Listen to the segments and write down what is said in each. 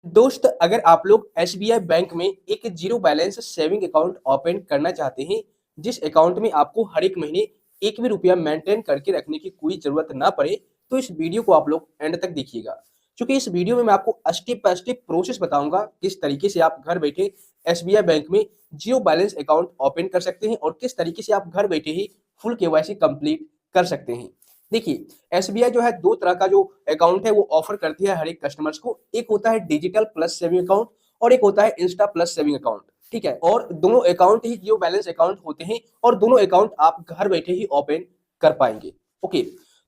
दोस्त, अगर आप लोग एसबीआई बैंक में एक zero balance saving account open करना चाहते हैं, जिस अकाउंट में आपको हर एक महीने एक भी रुपया मेंटेन करके रखने की कोई जरूरत ना पड़े, तो इस वीडियो को आप लोग एंड तक देखिएगा। क्योंकि इस वीडियो में मैं आपको स्टेप बाय स्टेप प्रोसेस बताऊंगा किस तरीके से आप घर बैठे एसबीआई बैंक में जीरो बैलेंस अकाउंट ओपन कर सकते हैं और किस तरीके से आप घर बैठे ही फुल केवाईसी कंप्लीट कर सकते हैं। देखिए, एसबीआई जो है दो तरह का जो अकाउंट है वो ऑफर करती है हर एक कस्टमर्स को। एक होता है डिजिटल प्लस सेविंग अकाउंट और एक होता है इंस्टा प्लस सेविंग अकाउंट। ठीक है, और दोनों अकाउंट ही जीरो बैलेंस अकाउंट होते हैं और दोनों अकाउंट आप घर बैठे ही ओपन कर पाएंगे। ओके,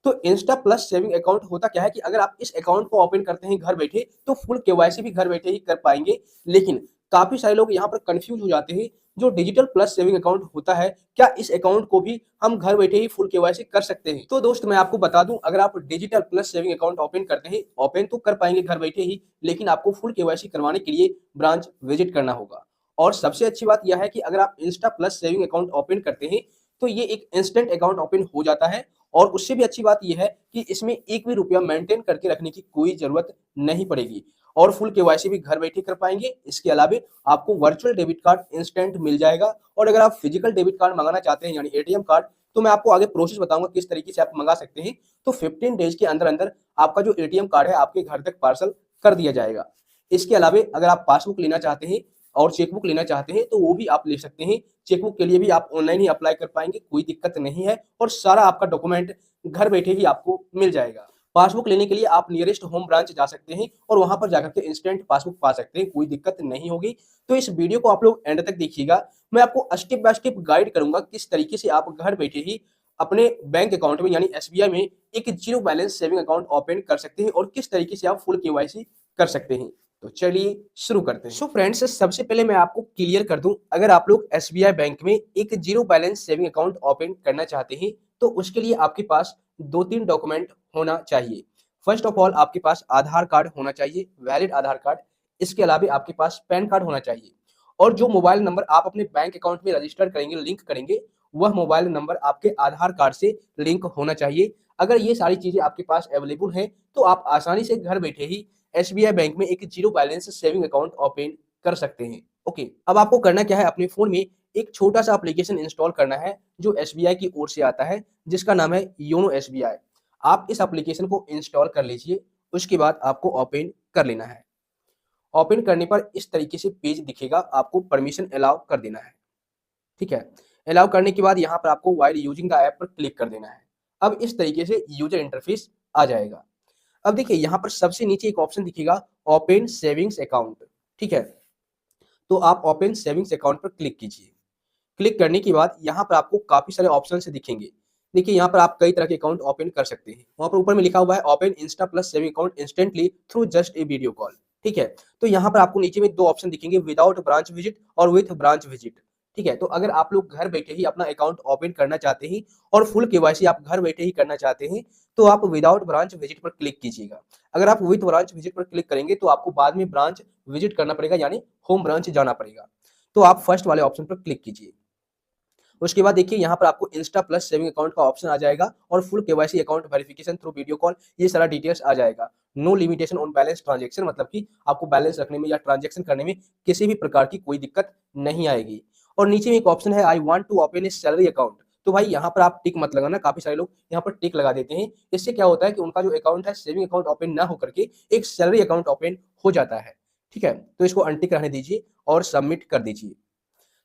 तो इंस्टा प्लस सेविंग अकाउंट होता क्या है कि अगर आप इस अकाउंट को ओपन करते हैं घर बैठे तो फुल केवाईसी भी घर बैठे ही कर पाएंगे। लेकिन काफी सारे लोग यहाँ पर कंफ्यूज हो जाते हैं, जो डिजिटल प्लस सेविंग अकाउंट होता है, क्या इस अकाउंट को भी हम घर बैठे ही फुल केवाईसी कर सकते हैं? तो दोस्त, मैं आपको बता दूं, अगर आप digital plus saving account open करते हैं, ओपन तो कर पाएंगे घर बैठे ही, लेकिन आपको फुल केवाईसी करवाने के लिए ब्रांच विजिट करना होगा। और सबसे अच्छी बात यह है कि अगर आप Insta plus saving account open करते हैं तो ये एक इंस्टेंट अकाउंट ओपन हो जाता है। और उससे भी अच्छी बात यह है कि इसमें एक भी रुपया मेंटेन करके रखने की कोई जरूरत नहीं पड़ेगी और फुल केवाईसी भी घर बैठे कर पाएंगे। इसके अलावा आपको वर्चुअल डेबिट कार्ड इंस्टेंट मिल जाएगा। और अगर आप फिजिकल डेबिट कार्ड मंगाना चाहते हैं यानी एटीएम कार्ड, तो मैं आपको आगे प्रोसेस बताऊंगा किस तरीके से आप मंगा सकते हैं। तो 15 डेज के अंदर अंदर आपका जो एटीएम कार्ड है आपके घर तक पार्सल कर दिया जाएगा। इसके अलावा अगर आप पासबुक लेना चाहते हैं और चेकबुक लेना चाहते हैं तो वो भी आप ले सकते हैं। चेकबुक के लिए भी आप ऑनलाइन ही अप्लाई कर पाएंगे, कोई दिक्कत नहीं है और सारा आपका डॉक्यूमेंट घर बैठे ही आपको मिल जाएगा। पासबुक लेने के लिए आप नियरेस्ट होम ब्रांच जा सकते हैं और वहां पर जाकर के इंस्टेंट पासबुक पा सकते हैं, कोई दिक्कत नहीं होगी। तो इस वीडियो को आप लोग एंड तक देखिएगा। मैं आपको स्टेप बाय स्टेप गाइड करूंगा किस तरीके से आप घर बैठे ही अपने बैंक अकाउंट में यानी एसबीआई में एक zero balance saving account open कर सकते हैं और किस तरीके से आप फुल केवाईसी कर सकते हैं। तो चलिए शुरू करते हैं। सो फ्रेंड्स, सबसे पहले मैं आपको क्लियर कर दूं, अगर आप लोग एसबीआई बैंक में एक zero balance saving account open करना चाहते हैं तो उसके लिए आपके पास दो तीन डॉक्यूमेंट होना चाहिए। फर्स्ट ऑफ ऑल आपके पास आधार कार्ड होना चाहिए, वैलिड आधार कार्ड। इसके अलावा आपके पास पैन कार्ड होना चाहिए और जो मोबाइल नंबर आप अपने बैंक अकाउंट में रजिस्टर करेंगे, लिंक करेंगे, वह मोबाइल नंबर आपके आधार कार्ड से लिंक होना चाहिए। अगर ये सारी चीजें आपके पास अवेलेबल हैं तो आप आसानी से घर बैठे ही एसबीआई बैंक में एक zero balance saving account open कर सकते हैं। ओके, अब आपको करना क्या है, अपने फोन में एक छोटा सा एप्लीकेशन इंस्टॉल करना है जो एसबीआई की ओर से आता है, जिसका नाम है योनो एसबीआई। आप इस एप्लीकेशन को इंस्टॉल कर लीजिए। उसके बाद आपको ओपन कर लेना है। ओपन करने पर इस तरीके से पेज दिखेगा, आपको परमिशन अलाउ कर देना है। ठीक है, अलाउ करने के बाद यहाँ पर आपको वाइल यूजिंग द ऐप पर क्लिक कर देना है। अब इस तरीके से यूजर इंटरफेस आ जाएगा। अब देखिए, यहाँ पर सबसे नीचे एक ऑप्शन दिखेगा, ओपन सेविंग्स अकाउंट। ठीक है, तो आप ओपन सेविंग्स अकाउंट पर क्लिक कीजिए। क्लिक करने के बाद यहाँ पर आपको काफी सारे ऑप्शन से दिखेंगे। देखिए, यहाँ पर आप कई तरह के अकाउंट ओपन कर सकते हैं। वहां पर ऊपर में लिखा हुआ है open Insta plus saving account instantly through just a video call. ठीक है, तो यहाँ पर आपको नीचे में दो ऑप्शन दिखेंगे, विदाउट ब्रांच विजिट और विथ ब्रांच विजिट। ठीक है, तो अगर आप लोग घर बैठे ही अपना अकाउंट ओपन करना चाहते हैं और फुल केवाईसी आप घर बैठे ही करना चाहते हैं तो आप विदाउट ब्रांच विजिट पर क्लिक कीजिएगा। अगर आप विथ ब्रांच विजिट पर क्लिक करेंगे तो आपको बाद में ब्रांच विजिट करना पड़ेगा, यानी होम ब्रांच जाना पड़ेगा। तो आप फर्स्ट वाले ऑप्शन पर क्लिक कीजिए। उसके बाद देखिए, यहाँ पर आपको इंस्टा प्लस सेविंग अकाउंट का ऑप्शन आ जाएगा और full KYC account verification through video call, ये सारा डिटेल्स आ जाएगा। No limitation on balance transaction, मतलब कि आपको बैलेंस रखने में या ट्रांजेक्शन करने में किसी भी प्रकार की कोई दिक्कत नहीं आएगी। और नीचे में एक ऑप्शन है, I want to open a salary account. तो भाई यहाँ पर आप टिक मत लगाना, काफी सारे लोग यहाँ पर टिक लगा देते हैं। इससे क्या होता है कि उनका जो अकाउंट है सेविंग अकाउंट ओपन ना होकर के एक सैलरी अकाउंट ओपन हो जाता है। ठीक है, तो इसको अनटिक रहने दीजिए और सबमिट कर दीजिए।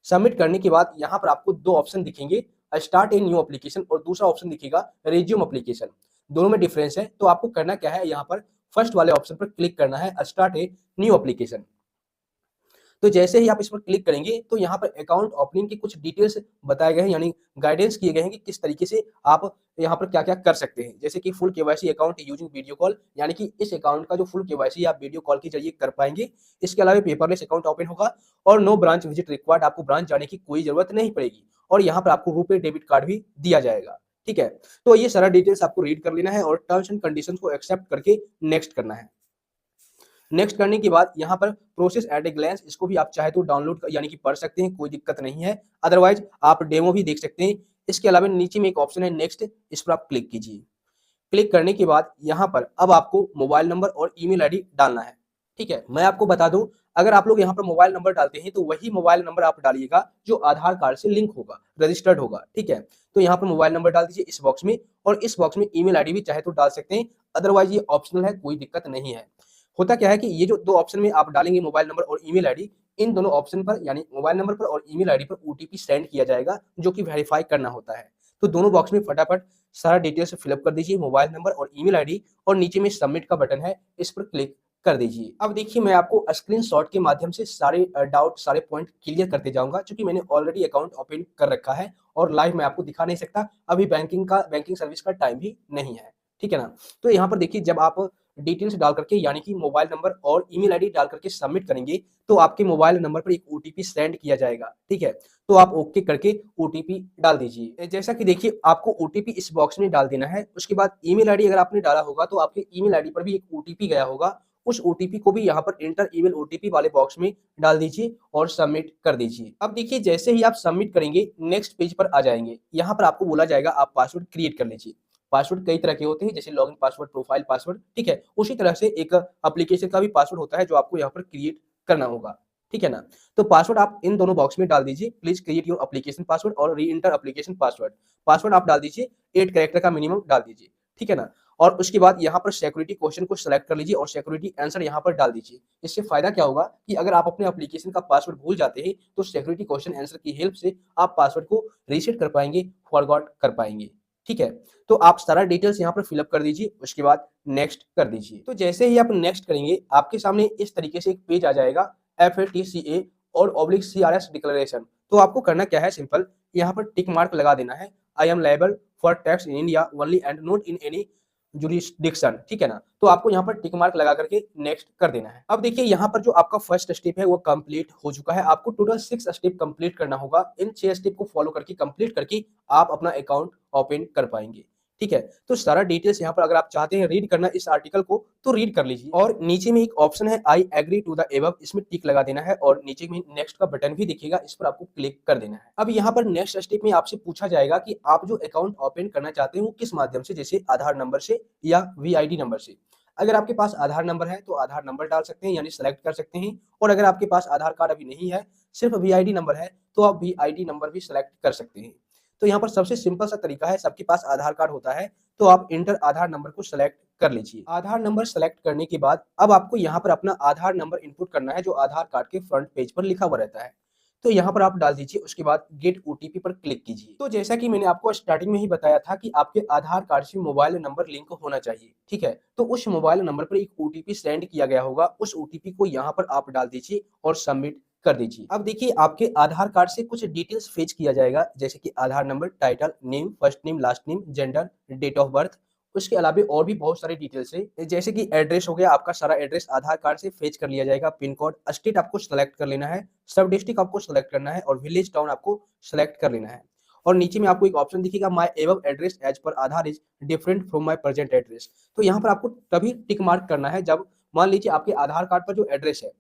सबमिट करने के बाद यहाँ पर आपको दो ऑप्शन दिखेंगे, स्टार्ट ए न्यू एप्लीकेशन और दूसरा ऑप्शन दिखेगा रिज्यूम एप्लीकेशन। दोनों में डिफरेंस है। तो आपको करना क्या है, यहाँ पर फर्स्ट वाले ऑप्शन पर क्लिक करना है, स्टार्ट ए न्यू एप्लीकेशन। तो जैसे ही आप इस पर क्लिक करेंगे तो यहाँ पर अकाउंट ओपनिंग की कुछ डिटेल्स बताए गए हैं, यानी गाइडेंस किए गए हैं कि किस तरीके से आप यहाँ पर क्या क्या कर सकते हैं। जैसे कि full KYC account using video call, यानी कि इस अकाउंट का जो फुल केवाईसी आप वीडियो कॉल के जरिए कर पाएंगे। इसके अलावा पेपरलेस अकाउंट ओपन होगा और नो ब्रांच विजिट रिक्वायर्ड, आपको ब्रांच जाने की कोई जरूरत नहीं पड़ेगी। और यहाँ पर आपको रुपए डेबिट कार्ड भी दिया जाएगा। ठीक है, तो ये सारा डिटेल्स आपको रीड कर लेना है और टर्म्स एंड कंडीशन को एक्सेप्ट करके नेक्स्ट करना है। नेक्स्ट करने के बाद यहाँ पर प्रोसेस एट ए ग्लैंस, इसको भी आप चाहे तो डाउनलोड यानी कि पढ़ सकते हैं, कोई दिक्कत नहीं है। अदरवाइज आप डेमो भी देख सकते हैं। इसके अलावा नीचे में एक ऑप्शन है नेक्स्ट, इस पर आप क्लिक कीजिए। क्लिक करने के बाद यहाँ पर अब आपको मोबाइल नंबर और ईमेल आईडी डालना है। ठीक है, मैं आपको बता दूं, अगर आप लोग यहाँ पर मोबाइल नंबर डालते हैं तो वही मोबाइल नंबर आप डालिएगा जो आधार कार्ड से लिंक होगा, रजिस्टर्ड होगा। ठीक है, तो यहाँ पर मोबाइल नंबर डाल दीजिए इस बॉक्स में, और इस बॉक्स में ईमेल आईडी भी चाहे तो डाल सकते हैं, अदरवाइज ये ऑप्शनल है, कोई दिक्कत नहीं है। होता क्या है कि ये जो दो ऑप्शन में आप डालेंगे मोबाइल नंबर और ईमेल आईडी, इन दोनों ऑप्शन पर यानी मोबाइल नंबर पर और ईमेल आईडी पर ओटीपी सेंड किया जाएगा जो कि वेरीफाई करना होता है। तो दोनों बॉक्स में फटाफट सारा डिटेल्स फिलअप कर दीजिए, मोबाइल नंबर और ईमेल आईडी, और नीचे में सबमिट का बटन है, इस पर क्लिक कर दीजिए। अब देखिए मैं आपको स्क्रीनशॉट के माध्यम से सारे डाउट सारे पॉइंट क्लियर करते जाऊंगा, क्योंकि मैंने ऑलरेडी अकाउंट ओपन कर रखा है और लाइव मैं आपको दिखा नहीं सकता, अभी बैंकिंग सर्विस का टाइम भी नहीं है। ठीक है ना। तो यहाँ पर देखिए जब आप डिटेल्स डाल करके यानी कि मोबाइल नंबर और ईमेल आईडी डाल करके सबमिट करेंगे तो आपके मोबाइल नंबर पर एक ओटीपी सेंड किया जाएगा। ठीक है, तो आप ओके करके ओटीपी डाल दीजिए। जैसा कि देखिए आपको ओटीपी इस बॉक्स में डाल देना है, उसके बाद ईमेल आईडी अगर आपने डाला होगा तो आपके ईमेल आईडी पर भी एक ओटीपी गया होगा, उस ओटीपी को भी यहाँ पर एंटर ईमेल ओटीपी वाले बॉक्स में डाल दीजिए और सबमिट कर दीजिए। अब देखिए जैसे ही आप सबमिट करेंगे नेक्स्ट पेज पर आ जाएंगे, यहाँ पर आपको बोला जाएगा आप पासवर्ड क्रिएट कर लीजिए। पासवर्ड कई तरह के होते हैं, जैसे लॉगिन पासवर्ड, प्रोफाइल पासवर्ड। ठीक है, उसी तरह से एक एप्लीकेशन का भी पासवर्ड होता है जो आपको यहाँ पर क्रिएट करना होगा। ठीक है ना। तो पासवर्ड आप इन दोनों बॉक्स में डाल दीजिए, please create your application password और री एंटर एप्लीकेशन पासवर्ड। पासवर्ड आप डाल दीजिए, 8 कैरेक्टर का मिनिमम डाल दीजिए। ठीक है ना। और उसके बाद यहाँ पर सिक्योरिटी क्वेश्चन को सिलेक्ट कर लीजिए और सिक्योरिटी आंसर यहाँ पर डाल दीजिए। इससे फायदा क्या होगा कि अगर आप अपने एप्लीकेशन का पासवर्ड भूल जाते हैं तो सिक्योरिटी क्वेश्चन आंसर की हेल्प से आप पासवर्ड को रीसेट कर पाएंगे, फॉरगॉट कर पाएंगे। ठीक है, तो आप सारा डिटेल्स यहाँ पर फिलअप कर दीजिए, उसके बाद नेक्स्ट कर दीजिए। तो जैसे ही आप नेक्स्ट करेंगे आपके सामने इस तरीके से एक पेज आ जाएगा, FATCA और CRS डिक्लेरेशन। तो आपको करना क्या है, सिंपल यहाँ पर टिक मार्क लगा देना है, I am liable for tax in India only and not in any jurisdiction. ठीक है ना। तो आपको यहाँ पर टिक मार्क लगा करके नेक्स्ट कर देना है। अब देखिए यहाँ पर जो आपका फर्स्ट स्टेप है वो कंप्लीट हो चुका है, आपको टोटल 6 स्टेप कंप्लीट करना होगा। इन 6 स्टेप को फॉलो करके कंप्लीट करके आप अपना अकाउंट ओपन कर पाएंगे। ठीक है, तो सारा डिटेल्स यहाँ पर अगर आप चाहते हैं रीड करना इस आर्टिकल को तो रीड कर लीजिए, और नीचे में एक ऑप्शन है I agree to the above, इसमें टिक लगा देना है, और नीचे में नेक्स्ट का बटन भी दिखेगा, इस पर आपको क्लिक कर देना है। अब यहाँ पर नेक्स्ट स्टेप में आपसे पूछा जाएगा कि आप जो अकाउंट ओपन करना चाहते हैं वो किस माध्यम से, जैसे आधार नंबर से या वीआईडी नंबर से। अगर आपके पास आधार नंबर है तो आधार नंबर डाल सकते हैं यानी सेलेक्ट कर सकते हैं, और अगर आपके पास आधार कार्ड अभी नहीं है सिर्फ वीआईडी नंबर है तो आप वीआईडी नंबर भी सेलेक्ट कर सकते हैं। तो यहाँ पर सबसे सिंपल सा तरीका है, सबके पास आधार कार्ड होता है तो आप इंटर आधार नंबर को सेलेक्ट कर लीजिए। आधार नंबर सेलेक्ट करने के बाद अब आपको यहाँ पर अपना आधार नंबर इनपुट करना है जो आधार कार्ड के फ्रंट पेज पर लिखा हुआ रहता है। तो यहाँ पर आप डाल दीजिए, उसके बाद गेट ओटीपी पर क्लिक कीजिए। तो जैसा कि मैंने आपको स्टार्टिंग में ही बताया था कि आपके आधार कार्ड से मोबाइल नंबर लिंक होना चाहिए। ठीक है, तो उस मोबाइल नंबर पर एक ओटीपी सेंड किया गया होगा, उस ओटीपी को यहाँ पर आप डाल दीजिए और सबमिट कर दीजिए। अब देखिए आपके आधार कार्ड से कुछ डिटेल्स फेच किया जाएगा, जैसे कि Aadhaar number, title, name, first name, last name, gender, date of birth. उसके अलावा और भी बहुत सारे डिटेल्स है, जैसे कि एड्रेस हो गया, आपका सारा एड्रेस आधार कार्ड से फेच कर लिया जाएगा। पिन कोड, स्टेट आपको सेलेक्ट कर लेना है, सब डिस्ट्रिक्ट आपको सेलेक्ट करना है, और विलेज टाउन आपको सेलेक्ट कर लेना है। और नीचे में आपको एक ऑप्शन दिखेगा, my above address as per Aadhaar is different from my present address. तो यहाँ पर आपको तभी टिक मार्क करना है जब मान लीजिए आपके आधार कार्ड पर जो एड्रेस है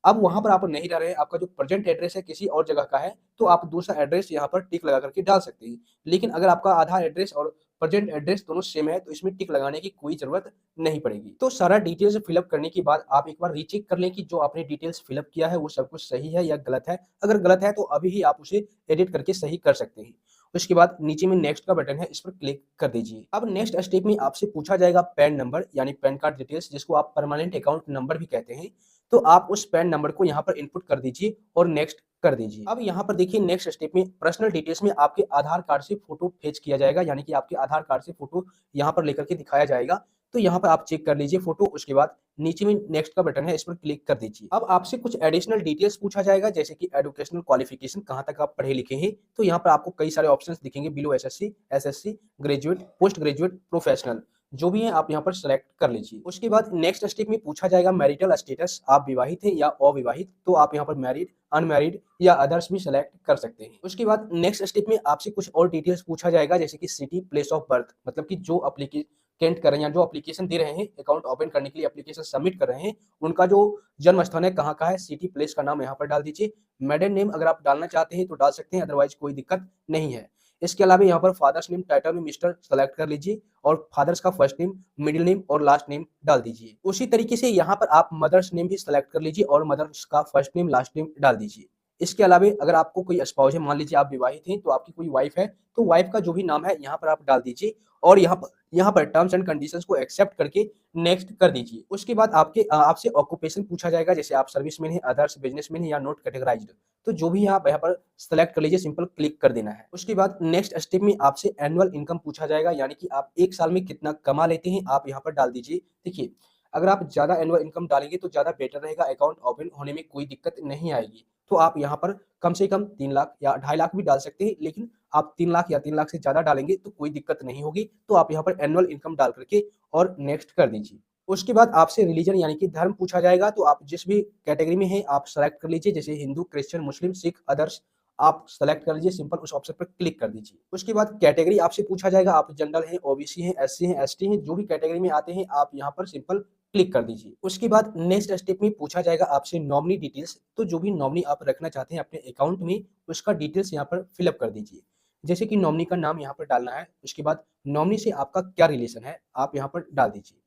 अब वहां पर आप नहीं रह रहे, आपका जो प्रेजेंट एड्रेस है किसी और जगह का है, तो आप दूसरा एड्रेस यहाँ पर टिक लगा करके डाल सकते हैं। लेकिन अगर आपका आधार एड्रेस और प्रेजेंट एड्रेस दोनों सेम है तो इसमें टिक लगाने की कोई जरूरत नहीं पड़ेगी। तो सारा डिटेल्स फिलअप करने के बाद आप एक बार रीचेक कर लें कि जो आपने डिटेल्स फिलअप किया है वो सब कुछ सही है या गलत है। अगर गलत है तो अभी ही आप उसे एडिट करके सही कर सकते हैं। उसके बाद नीचे में नेक्स्ट का बटन है, इस पर क्लिक कर दीजिए। अब नेक्स्ट स्टेप में आपसे पूछा जाएगा पैन नंबर यानी पैन कार्ड डिटेल्स, जिसको आप परमानेंट अकाउंट नंबर भी कहते हैं। तो आप उस पैन नंबर को यहाँ पर इनपुट कर दीजिए और नेक्स्ट कर दीजिए। अब यहाँ पर देखिए नेक्स्ट स्टेप में पर्सनल डिटेल्स में आपके आधार कार्ड से फोटो फेच किया जाएगा, यानी कि आपके आधार कार्ड से फोटो यहाँ पर लेकर के दिखाया जाएगा। तो यहाँ पर आप चेक कर लीजिए फोटो, उसके बाद नीचे में नेक्स्ट का बटन है, इस पर क्लिक कर दीजिए। अब आपसे कुछ एडिशनल डिटेल्स पूछा जाएगा, जैसे कि एजुकेशनल क्वालिफिकेशन, कहाँ तक आप पढ़े लिखे हैं। तो यहाँ पर आपको कई सारे ऑप्शंस दिखेंगे, below SSC, SSC, graduate, post graduate, professional, जो भी है आप यहाँ पर सेलेक्ट कर लीजिए। उसके बाद नेक्स्ट स्टेप में पूछा जाएगा मैरिटल स्टेटस, आप विवाहित हैं या अविवाहित। तो आप यहाँ पर मैरिड, अनमैरिड या अदर्स भी सेलेक्ट कर सकते हैं। उसके बाद नेक्स्ट स्टेप में आपसे कुछ और डिटेल्स पूछा जाएगा, जैसे कि सिटी, प्लेस ऑफ बर्थ, मतलब कि जो एप्लीकेंट कर रहे हैं या जो एप्लीकेशन दे रहे हैं, अकाउंट ओपन करने के लिए एप्लीकेशन सबमिट कर रहे हैं, उनका जो जन्म स्थान है कहाँ का है, सिटी, प्लेस का नाम यहाँ पर डाल दीजिए। मेडन नेम अगर आप डालना चाहते हैं तो डाल सकते हैं, अदरवाइज कोई दिक्कत नहीं है। इसके अलावा यहाँ पर फादर्स नेम टाइटल में मिस्टर सेलेक्ट कर लीजिए और फादर्स का फर्स्ट नेम, मिडिल नेम और लास्ट नेम डाल दीजिए। उसी तरीके से यहाँ पर आप मदर्स नेम भी सेलेक्ट कर लीजिए और मदर्स का फर्स्ट नेम, लास्ट नेम डाल दीजिए। इसके अलावा अगर आपको कोई स्पाउस है, मान लीजिए आप विवाहित हैं तो आपकी कोई वाइफ है, तो वाइफ का जो भी नाम है यहाँ पर आप डाल दीजिए और यहाँ पर टर्म्स एंड कंडीशंस को एक्सेप्ट करके नेक्स्ट कर दीजिए। उसके बाद आपसे ऑक्यूपेशन पूछा जाएगा, जैसे आप सर्विसमैन है, अदर्स, बिजनेसमैन है या नॉट कैटेगराइज्ड, तो जो भी आप यहाँ पर सेलेक्ट कर लीजिए, सिंपल क्लिक कर देना है। उसके बाद नेक्स्ट स्टेप में आपसे एनुअल इनकम पूछा जाएगा, यानी कि आप एक साल में कितना कमा लेते हैं, आप यहाँ पर डाल दीजिए। देखिए, अगर आप ज्यादा एनुअल इनकम डालेंगे तो ज्यादा बेटर रहेगा, अकाउंट ओपन होने में कोई दिक्कत नहीं आएगी। तो आप यहाँ पर कम से कम 3 लाख या 2.5 लाख भी डाल सकते हैं, लेकिन आप 3 लाख या 3 लाख से ज्यादा डालेंगे तो कोई दिक्कत नहीं होगी। तो आप यहाँ पर एनुअल इनकम डाल करके और नेक्स्ट कर दीजिए। उसके बाद आपसे रिलीजन यानी कि धर्म पूछा जाएगा, तो आप जिस भी कैटेगरी में हैं आप सेलेक्ट कर लीजिए, जैसे हिंदू, क्रिश्चियन, मुस्लिम, सिख, अदर्स आप सेलेक्ट कर लीजिए, सिंपल उस ऑप्शन पर क्लिक कर दीजिए। उसके बाद कैटेगरी आपसे पूछा जाएगा, आप जनरल हैं, ओबीसी हैं, एससी हैं, एसटी हैं, जो भी कैटेगरी में आते हैं आप यहाँ पर सिंपल क्लिक कर दीजिए। उसके बाद नेक्स्ट स्टेप में पूछा जाएगा आपसे नॉमिनी डिटेल्स, तो जो भी नॉमिनी आप रखना चाहते हैं अपने अकाउंट में उसका डिटेल्स यहाँ पर फिलअप कर दीजिए। जैसे कि नॉमिनी का नाम यहाँ पर डालना है, उसके बाद नॉमिनी से आपका क्या रिलेशन है आप यहाँ पर डाल दीजिए।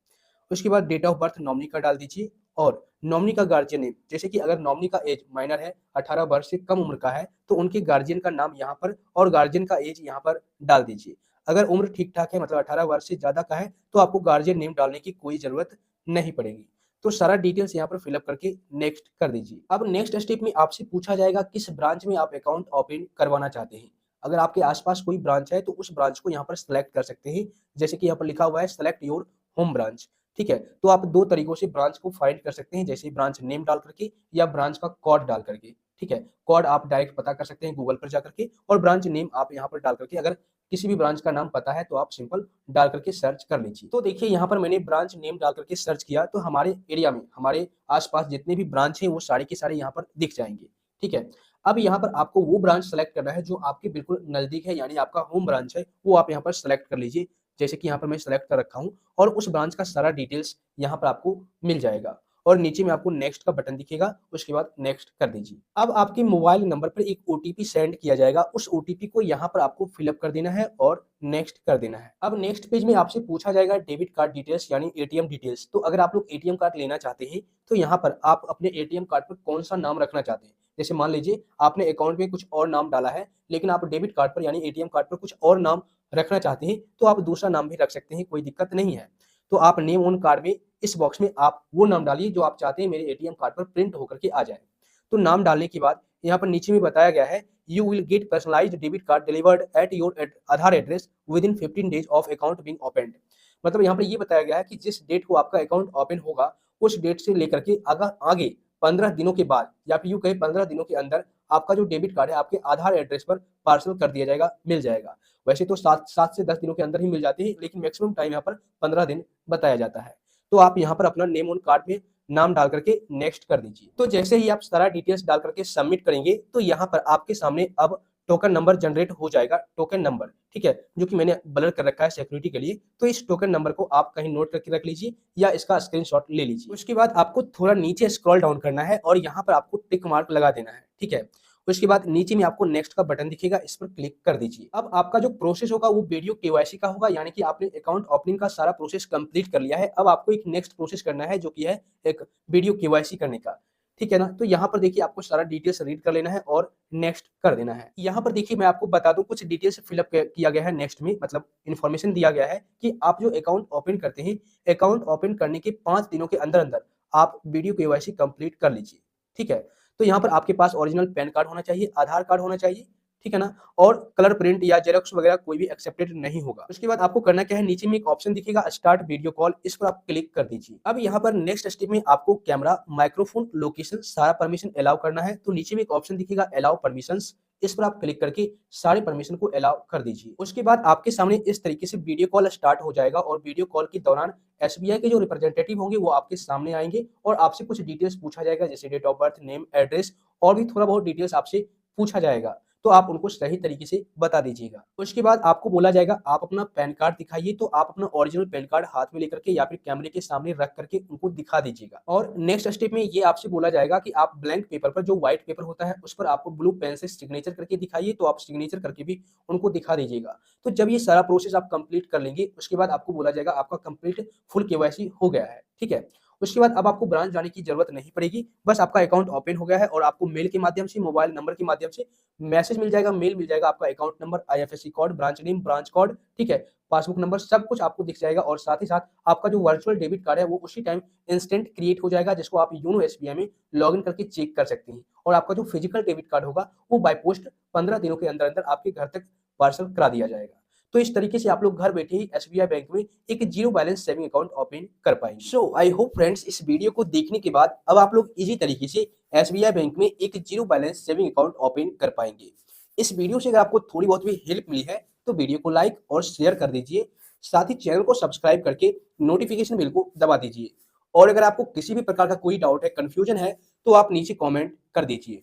उसके बाद डेट ऑफ बर्थ नॉमिनी का डाल दीजिए और नॉमिनी का गार्जियन नेम, जैसे कि अगर नॉमिनी का एज माइनर है, 18 वर्ष से कम उम्र का है, तो उनके गार्जियन का नाम यहाँ पर और गार्जियन का एज यहाँ पर डाल दीजिए। अगर उम्र ठीक ठाक है, मतलब 18 वर्ष से ज्यादा का है, तो आपको गार्जियन नेम डालने की कोई जरूरत नहीं पड़ेगी। तो सारा डिटेल्स यहाँ पर फिलअप करके नेक्स्ट कर दीजिए। अब नेक्स्ट स्टेप में आपसे पूछा जाएगा किस ब्रांच में आप अकाउंट ओपन करवाना चाहते हैं। अगर आपके आसपास कोई ब्रांच है तो उस ब्रांच को यहाँ पर सिलेक्ट कर सकते हैं, जैसे कि यहाँ पर लिखा हुआ है सेलेक्ट योर होम ब्रांच। ठीक है, तो आप दो तरीकों से ब्रांच को फाइंड कर सकते हैं, जैसे ब्रांच नेम डाल करके या ब्रांच का कोड डाल करके। ठीक है, कोड आप डायरेक्ट पता कर सकते हैं गूगल पर जाकर के, और ब्रांच नेम आप यहाँ पर डाल करके, अगर किसी भी ब्रांच का नाम पता है तो आप सिंपल डाल करके सर्च कर लीजिए। तो देखिए यहाँ पर मैंने ब्रांच नेम डाल करके सर्च किया, तो हमारे एरिया में, हमारे आसपास जितने भी ब्रांच हैं वो सारे के सारे यहाँ पर दिख जाएंगे। ठीक है, अब यहाँ पर आपको वो ब्रांच सेलेक्ट करना है जो आपके बिल्कुल नजदीक है, यानी आपका होम ब्रांच है, वो आप यहाँ पर सेलेक्ट कर लीजिए। जैसे कि यहाँ पर मैं सेलेक्ट कर रखा हूँ और उस ब्रांच का सारा डिटेल्स यहाँ पर आपको मिल जाएगा और नीचे में आपको नेक्स्ट का बटन दिखेगा, उसके बाद नेक्स्ट कर दीजिए। अब आपके मोबाइल नंबर पर एक ओटीपी सेंड किया जाएगा, उस ओटीपी को यहाँ पर आपको फिलअप कर देना है और नेक्स्ट कर देना है। अब नेक्स्ट पेज में आपसे पूछा जाएगा डेबिट कार्ड डिटेल्स यानी एटीएम डिटेल्स। तो अगर आप लोग एटीएम कार्ड लेना चाहते हैं तो यहाँ पर आप अपने एटीएम कार्ड पर कौन सा नाम रखना चाहते हैं। जैसे मान लीजिए आपने अकाउंट में कुछ और नाम डाला है, लेकिन आप डेबिट कार्ड पर यानी एटीएम कार्ड पर कुछ और नाम रखना चाहते हैं, तो आप दूसरा नाम भी रख सकते हैं, कोई दिक्कत नहीं है। तो आप नेम ऑन कार्ड में इस बॉक्स में आप वो नाम डालिए जो आप चाहते हैं मेरे एटीएम कार्ड पर प्रिंट होकर के आ जाए। तो नाम डालने के बाद यहाँ पर नीचे में बताया गया है you will get personalised debit card delivered at your Aadhaar address with in 15 days of account being opened. मतलब यहाँ पर ये बताया गया है कि जिस डेट को आपका अकाउंट ओपन होगा उस डेट से लेकर के आगे 15 दिनों के बाद, या फिर यूं कहे 15 दिनों के अंदर आपका जो डेबिट कार्ड है आपके आधार एड्रेस पर पार्सल कर दिया जाएगा, मिल जाएगा। वैसे तो 7 से 10 दिनों के अंदर ही मिल जाते हैं, लेकिन मैक्सिमम टाइम यहाँ पर 15 दिन बताया जाता है। तो आप यहाँ पर अपना नेम ऑन कार्ड में नाम डाल करके नेक्स्ट कर दीजिए। तो जैसे ही आप सारा डिटेल्स डाल करके सबमिट करेंगे तो यहाँ पर आपके सामने अब टोकन नंबर जनरेट हो जाएगा, टोकन नंबर। ठीक है, जो कि मैंने ब्लर कर रखा है सिक्योरिटी के लिए। तो इस टोकन नंबर को आप कहीं नोट करके रख लीजिए या इसका स्क्रीनशॉट ले लीजिए। उसके बाद आपको थोड़ा नीचे स्क्रॉल डाउन करना है और यहाँ पर आपको टिक मार्क लगा देना है। ठीक है, उसके बाद नीचे में आपको नेक्स्ट का बटन दिखेगा, इस पर क्लिक कर दीजिए। अब आपका जो प्रोसेस होगा वो वीडियो केवाईसी का होगा, यानी कि आपने अकाउंट ओपनिंग का सारा प्रोसेस कंप्लीट कर लिया है। अब आपको एक नेक्स्ट प्रोसेस करना है जो कि है एक वीडियो केवाईसी करने का। ठीक है ना, तो यहाँ पर देखिए आपको सारा डिटेल्स रीड कर लेना है और नेक्स्ट कर देना है। यहाँ पर देखिए मैं आपको बता दूं कुछ डिटेल्स फिलअप किया गया है नेक्स्ट में, मतलब इन्फॉर्मेशन दिया गया है कि आप जो अकाउंट ओपन करते हैं, अकाउंट ओपन करने के 5 दिनों के अंदर अंदर आप वीडियो केवाईसी कंप्लीट कर लीजिए। ठीक है, तो यहाँ पर आपके पास ओरिजिनल पैन कार्ड होना चाहिए, आधार कार्ड होना चाहिए। ठीक है ना, और कलर प्रिंट या जेरॉक्स वगैरह कोई भी एक्सेप्टेड नहीं होगा। उसके बाद आपको करना क्या है, नीचे में एक ऑप्शन दिखेगा स्टार्ट वीडियो कॉल, इस पर आप क्लिक कर दीजिए। अब यहाँ पर नेक्स्ट स्टेप में आपको कैमरा, माइक्रोफोन, लोकेशन सारा परमिशन अलाउ करना है। तो नीचे में एक ऑप्शन दिखेगा अलाउ परमिशंस, इस पर आप क्लिक करके सारे परमिशन को अलाउ कर दीजिए। उसके बाद आपके सामने इस तरीके से वीडियो कॉल स्टार्ट हो जाएगा और वीडियो कॉल के दौरान एसबीआई के जो रिप्रेजेंटेटिव होंगे वो आपके सामने आएंगे और आपसे कुछ डिटेल्स पूछा जाएगा, जैसे date of birth, name, address और भी थोड़ा बहुत डिटेल्स आपसे पूछा जाएगा। तो आप उनको सही तरीके से बता दीजिएगा। उसके बाद आपको बोला जाएगा आप अपना पैन कार्ड दिखाइए, तो आप अपना ओरिजिनल पैन कार्ड हाथ में लेकर के या फिर कैमरे के सामने रख करके उनको दिखा दीजिएगा। और नेक्स्ट स्टेप में ये आपसे बोला जाएगा कि आप ब्लैंक पेपर पर, जो व्हाइट पेपर होता है, उस पर आपको ब्लू पेन से सिग्नेचर करके दिखाइए, तो आप सिग्नेचर करके भी उनको दिखा दीजिएगा। तो जब ये सारा प्रोसेस आप कंप्लीट कर लेंगे, उसके बाद आपको बोला जाएगा आपका कंप्लीट फुल केवाईसी हो गया है, ठीक है। उसके बाद अब आपको ब्रांच जाने की जरूरत नहीं पड़ेगी, बस आपका अकाउंट ओपन हो गया है और आपको मेल के माध्यम से, मोबाइल नंबर के माध्यम से मैसेज मिल जाएगा, मेल मिल जाएगा, आपका account number, IFSC code, branch name, branch code, ठीक है, पासबुक नंबर, सब कुछ आपको दिख जाएगा। और साथ ही साथ आपका जो वर्चुअल डेबिट कार्ड है वो उसी टाइम इंस्टेंट क्रिएट हो जाएगा, जिसको आप योनो एसबीआई में लॉगिन करके चेक कर सकते हैं। और आपका जो फिजिकल डेबिट कार्ड होगा वो बाय पोस्ट 15 दिनों के अंदर अंदर आपके घर तक पार्सल करा दिया जाएगा। तो इस तरीके से आप लोग घर बैठे ही एसबीआई बैंक में एक zero balance saving account open कर पाएंगे। सो आई होप फ्रेंड्स, इस वीडियो को देखने के बाद अब आप लोग इजी तरीके से एसबीआई बैंक में एक zero balance saving account open कर पाएंगे। इस वीडियो से अगर आपको थोड़ी बहुत भी हेल्प मिली है तो वीडियो को लाइक और शेयर कर दीजिए, साथ ही चैनल को सब्सक्राइब करके नोटिफिकेशन बेल को दबा दीजिए। और अगर आपको किसी भी प्रकार का कोई डाउट है, कंफ्यूजन है, तो आप नीचे कमेंट कर दीजिए।